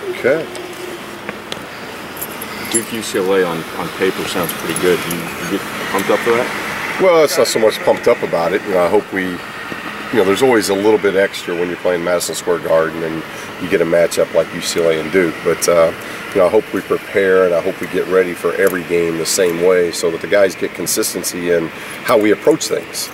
Okay. Duke UCLA on paper sounds pretty good. You get pumped up for that? Well, it's not so much pumped up about it. I hope we, there's always a little bit extra when you're playing Madison Square Garden and you get a matchup like UCLA and Duke. But, I hope we prepare and I hope we get ready for every game the same way so that the guys get consistency in how we approach things.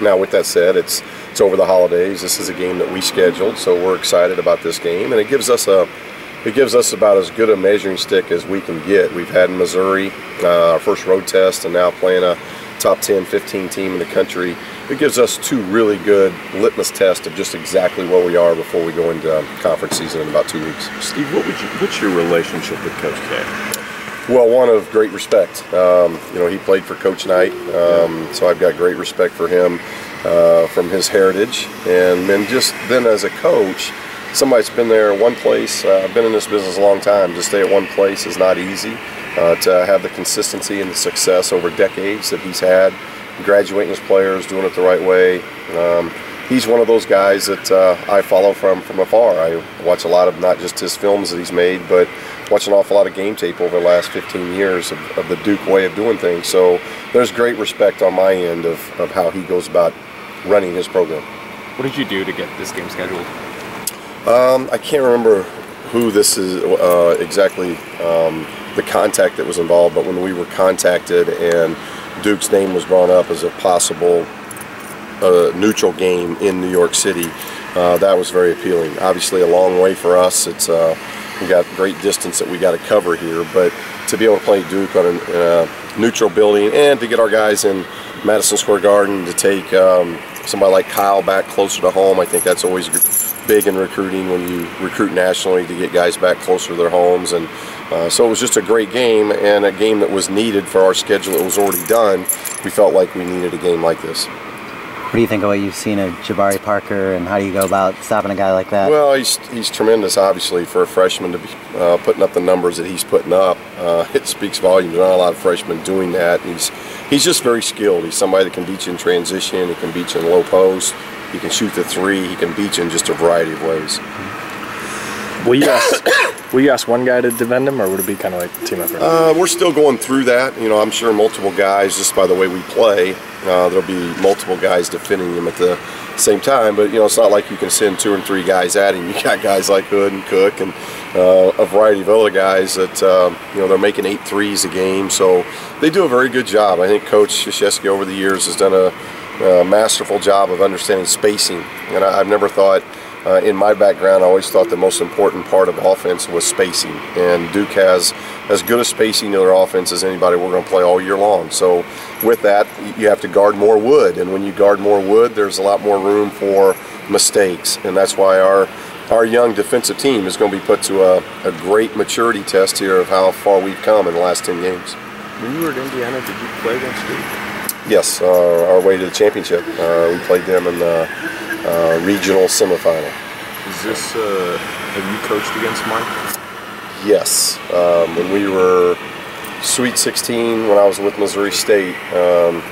Now, with that said, it's over the holidays. This is a game that we scheduled, so we're excited about this game. And it gives us about as good a measuring stick as we can get. We've had in Missouri our first road test and now playing a top 10, 15 team in the country. It gives us two really good litmus tests of just exactly where we are before we go into conference season in about 2 weeks. Steve, what's your relationship with Coach K? Well, one of great respect. He played for Coach Knight, so I've got great respect for him from his heritage. And then as a coach, somebody that's been there one place, I've been in this business a long time, to stay at one place is not easy. To have the consistency and the success over decades that he's had, graduating his players, doing it the right way. He's one of those guys that I follow from afar. I watch a lot of not just his films that he's made, but watch an awful lot of game tape over the last 15 years of the Duke way of doing things. So there's great respect on my end of how he goes about running his program. What did you do to get this game scheduled? I can't remember who this is exactly, the contact that was involved, but when we were contacted and Duke's name was brought up as a possible neutral game in New York City, that was very appealing. Obviously a long way for us. It's we got great distance that we got to cover here, but to be able to play Duke in a neutral building and to get our guys in Madison Square Garden, to take somebody like Kyle back closer to home, I think that's always big in recruiting when you recruit nationally, to get guys back closer to their homes. And so it was just a great game, and a game that was needed for our schedule that was already done. We felt like we needed a game like this. What do you think of what you've seen of Jabari Parker, and how do you go about stopping a guy like that? Well, he's tremendous, obviously, for a freshman to be putting up the numbers that he's putting up. It speaks volumes. There aren't a lot of freshmen doing that. He's just very skilled. He's somebody that can beat you in transition. He can beat you in low post. He can shoot the three. He can beat you in just a variety of ways. Will you ask one guy to defend him, or would it be kind of like team effort? We're still going through that. I'm sure multiple guys, just by the way we play, there'll be multiple guys defending him at the same time. But it's not like you can send 2 or 3 guys at him. You got guys like Hood and Cook and a variety of other guys that they're making 8 threes a game. So they do a very good job. I think Coach Krzyzewski over the years has done a masterful job of understanding spacing. And I've never thought. In my background, I always thought the most important part of offense was spacing, and Duke has as good a spacing to their offense as anybody we're going to play all year long. So with that, you have to guard more wood, and when you guard more wood, there's a lot more room for mistakes, and that's why our young defensive team is going to be put to a great maturity test here of how far we've come in the last 10 games. When you were at Indiana, did you play against Duke? Yes, our way to the championship. We played them in the regional semifinal. Is this, have you coached against Mike? Yes. When we were Sweet 16, when I was with Missouri State,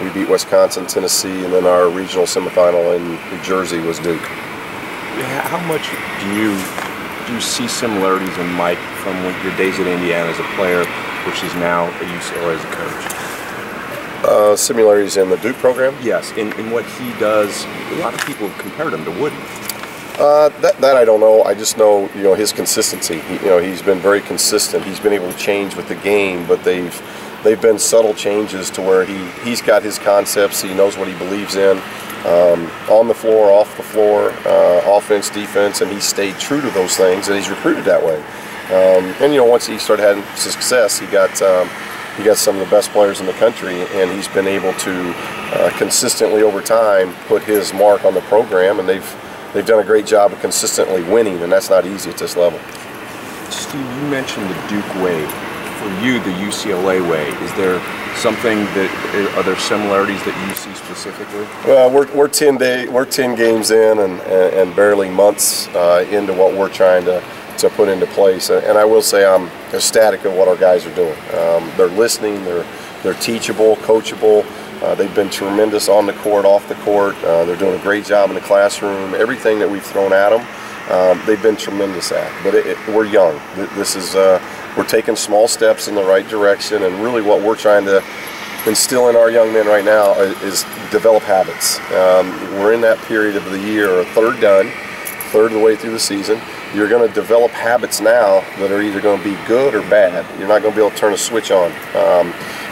we beat Wisconsin, Tennessee, and then our regional semifinal in New Jersey was Duke. How much do you see similarities in Mike from your days at Indiana as a player, which is now at UCLA as a coach? Similarities in the Duke program? Yes, in what he does. A lot of people have compared him to Wooden. That I don't know. I just know his consistency. He's been very consistent. He's been able to change with the game, but they've been subtle changes to where he's got his concepts. He knows what he believes in, on the floor, off the floor, offense, defense, and he's stayed true to those things, and he's recruited that way. And once he started having success, he got some of the best players in the country, and he's been able to consistently over time put his mark on the program, and they've done a great job of consistently winning, and that's not easy at this level. Steve, you mentioned the Duke way. For you, the UCLA way. Is there something are there similarities that you see specifically? Well, we're 10 games in and barely months into what we're trying to put into place, and I will say I'm ecstatic of what our guys are doing. They're listening, they're teachable, coachable. They've been tremendous on the court, off the court. They're doing a great job in the classroom. Everything that we've thrown at them, they've been tremendous at. But we're young. This is we're taking small steps in the right direction, and really what we're trying to instill in our young men right now is develop habits. We're in that period of the year, a third of the way through the season. You're going to develop habits now that are either going to be good or bad. You're not going to be able to turn a switch on.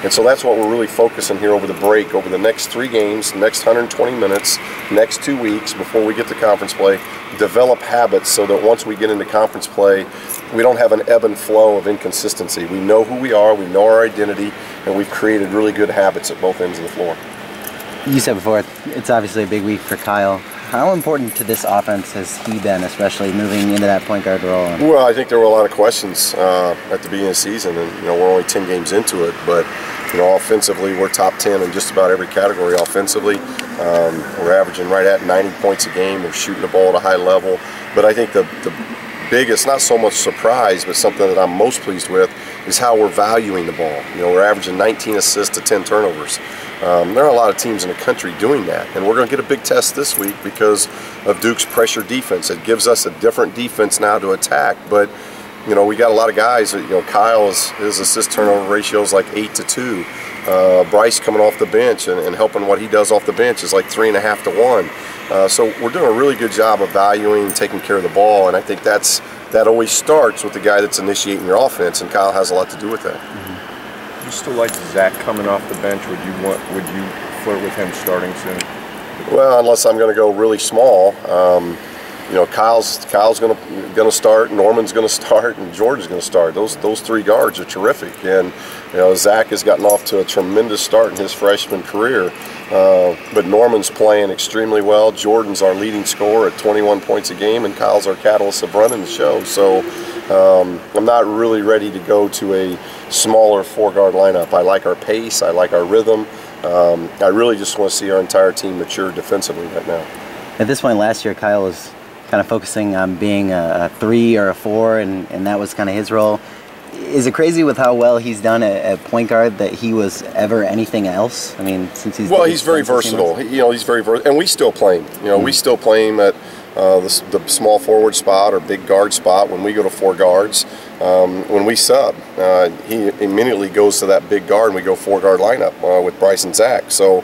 And so that's what we're really focusing here over the break, over the next 3 games, next 120 minutes, next 2 weeks before we get to conference play. Develop habits so that once we get into conference play, we don't have an ebb and flow of inconsistency. We know who we are, we know our identity, and we've created really good habits at both ends of the floor. You said before, it's obviously a big week for Kyle. How important to this offense has he been, especially moving into that point guard role? Well, I think there were a lot of questions at the beginning of the season, and we're only 10 games into it. But offensively, we're top 10 in just about every category. Offensively, we're averaging right at 90 points a game. We're shooting the ball at a high level. But I think the biggest, not so much surprise, but something that I'm most pleased with is how we're valuing the ball. We're averaging 19 assists to 10 turnovers. There are a lot of teams in the country doing that, and we're going to get a big test this week because of Duke's pressure defense. It gives us a different defense now to attack, but we got a lot of guys. Kyle's his assist turnover ratio is like 8 to 2. Bryce coming off the bench and helping what he does off the bench is like 3.5 to 1. So we're doing a really good job of valuing and taking care of the ball, and I think that always starts with the guy that's initiating your offense, and Kyle has a lot to do with that. You still like Zach coming off the bench? Would you flirt with him starting soon? Well, unless I'm going to go really small. Kyle's going to start, Norman's going to start, and Jordan's going to start. Those 3 guards are terrific, and Zach has gotten off to a tremendous start in his freshman career. But Norman's playing extremely well. Jordan's our leading scorer at 21 points a game, and Kyle's our catalyst of running the show. So I'm not really ready to go to a smaller 4-guard lineup. I like our pace. I like our rhythm. I really just want to see our entire team mature defensively right now. At this point last year, Kyle was kind of focusing on being a 3 or a 4, and that was kind of his role. Is it crazy with how well he's done at point guard that he was ever anything else? I mean, since he's very versatile. He's very versatile, and we still play him. We still play him at the small forward spot or big guard spot when we go to 4 guards. When we sub, he immediately goes to that big guard, and we go 4-guard lineup with Bryce and Zach. So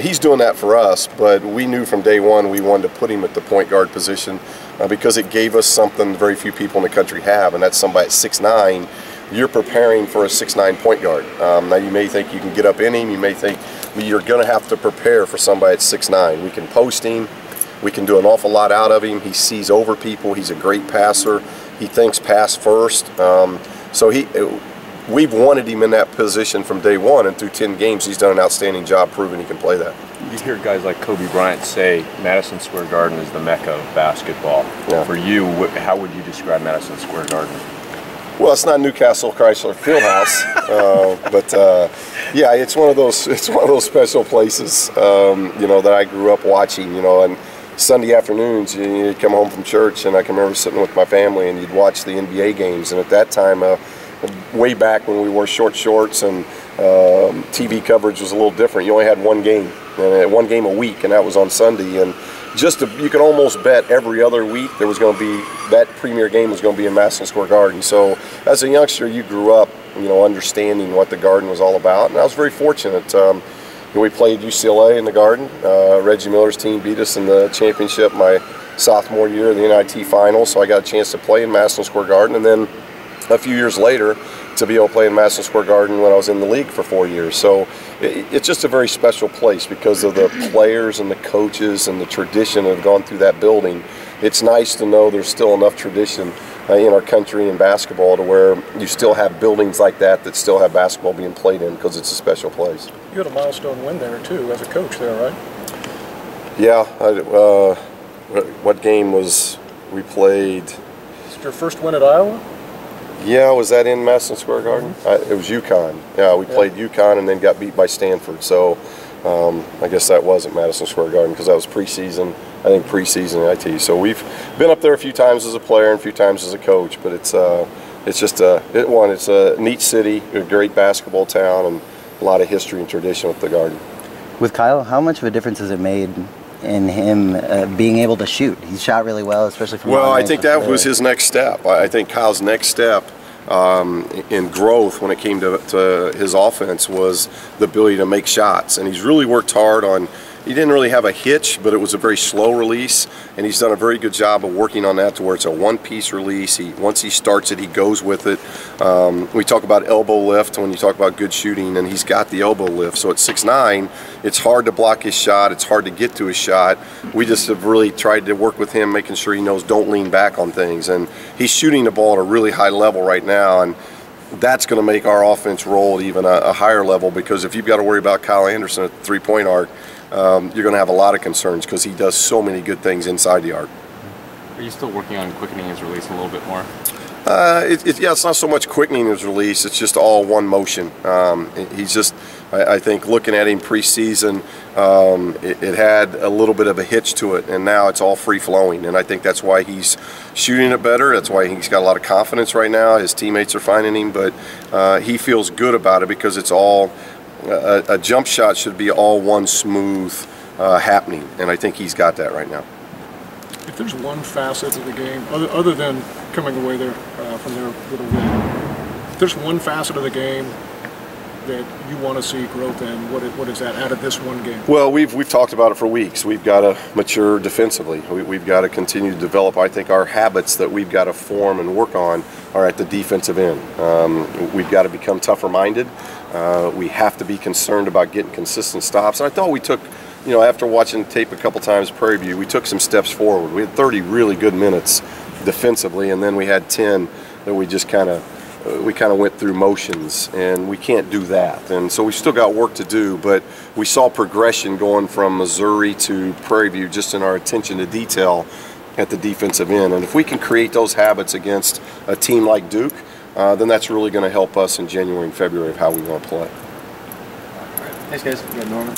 he's doing that for us, but we knew from day one we wanted to put him at the point guard position because it gave us something very few people in the country have, and that's somebody at 6'9". You're preparing for a 6'9" point guard. Now you may think you can get up in him, you may think you're going to have to prepare for somebody at 6'9". We can post him, we can do an awful lot out of him. He sees over people, he's a great passer, he thinks pass first. We've wanted him in that position from day one, and through 10 games he's done an outstanding job proving he can play that. You hear guys like Kobe Bryant say Madison Square Garden is the mecca of basketball. Yeah. For you, how would you describe Madison Square Garden? Well, it's not Newcastle Chrysler Fieldhouse, but yeah, it's one of those special places, that I grew up watching, and Sunday afternoons you'd come home from church, and I can remember sitting with my family, and you'd watch the NBA games, and at that time, way back when we wore short shorts and TV coverage was a little different. You only had one game a week, and that was on Sunday, and you could almost bet every other week there was going to be that premier game was going to be in Madison Square Garden. So as a youngster, you grew up, understanding what the Garden was all about, and I was very fortunate. We played UCLA in the Garden. Reggie Miller's team beat us in the championship my sophomore year in the NIT Finals, so I got a chance to play in Madison Square Garden, and then a few years later to be able to play in Madison Square Garden when I was in the league for 4 years. So it's just a very special place because of the players and the coaches and the tradition that have gone through that building. It's nice to know there's still enough tradition in our country in basketball to where you still have buildings like that still have basketball being played in because it's a special place. You had a milestone win there too as a coach there, right? Yeah. What game was we played? Is it your first win at Iowa? Yeah, was that in Madison Square Garden? It was UConn. Yeah, we played UConn and then got beat by Stanford. So I guess that wasn't Madison Square Garden because that was preseason. I think preseason IT. So we've been up there a few times as a player and a few times as a coach. But it's a neat city, a great basketball town, and a lot of history and tradition with the Garden. With Kyle, how much of a difference has it made in him being able to shoot? He shot really well, especially from Well, long I range think from that there. was his next step. I think Kyle's next step in growth when it came to his offense was the ability to make shots. And he's really worked hard on, he didn't really have a hitch, but it was a very slow release. And he's done a very good job of working on that to where it's a one-piece release. Once he starts it, he goes with it. We talk about elbow lift when you talk about good shooting, and he's got the elbow lift. So at 6'9", it's hard to block his shot. It's hard to get to his shot. We just have really tried to work with him, making sure he knows don't lean back on things. And he's shooting the ball at a really high level right now. And that's going to make our offense roll at even a higher level, because if you've got to worry about Kyle Anderson at the three-point arc, you're going to have a lot of concerns because he does so many good things inside the arc. Are you still working on quickening his release a little bit more? Yeah, it's not so much quickening his release, it's just all one motion. He's just, I think looking at him preseason, it had a little bit of a hitch to it, and now it's all free-flowing, and I think that's why he's shooting it better. That's why he's got a lot of confidence right now. His teammates are finding him, but he feels good about it because it's all, a jump shot should be all one smooth happening, and I think he's got that right now. If there's one facet of the game, other than coming away there from their little win, if there's one facet of the game that you want to see growth in, what is that out of this one game? Well, we've talked about it for weeks. We've got to mature defensively. We've got to continue to develop. I think our habits that we've got to form and work on are at the defensive end. We've got to become tougher-minded. We have to be concerned about getting consistent stops. And I thought we took, after watching tape a couple times Prairie View, we took some steps forward. We had 30 really good minutes defensively, and then we had 10 that we just kind of went through motions, and we can't do that. And so we still got work to do, but we saw progression going from Missouri to Prairie View just in our attention to detail at the defensive end. And if we can create those habits against a team like Duke, then that's really going to help us in January and February of how we want to play. Thanks, guys. Yeah, Norman.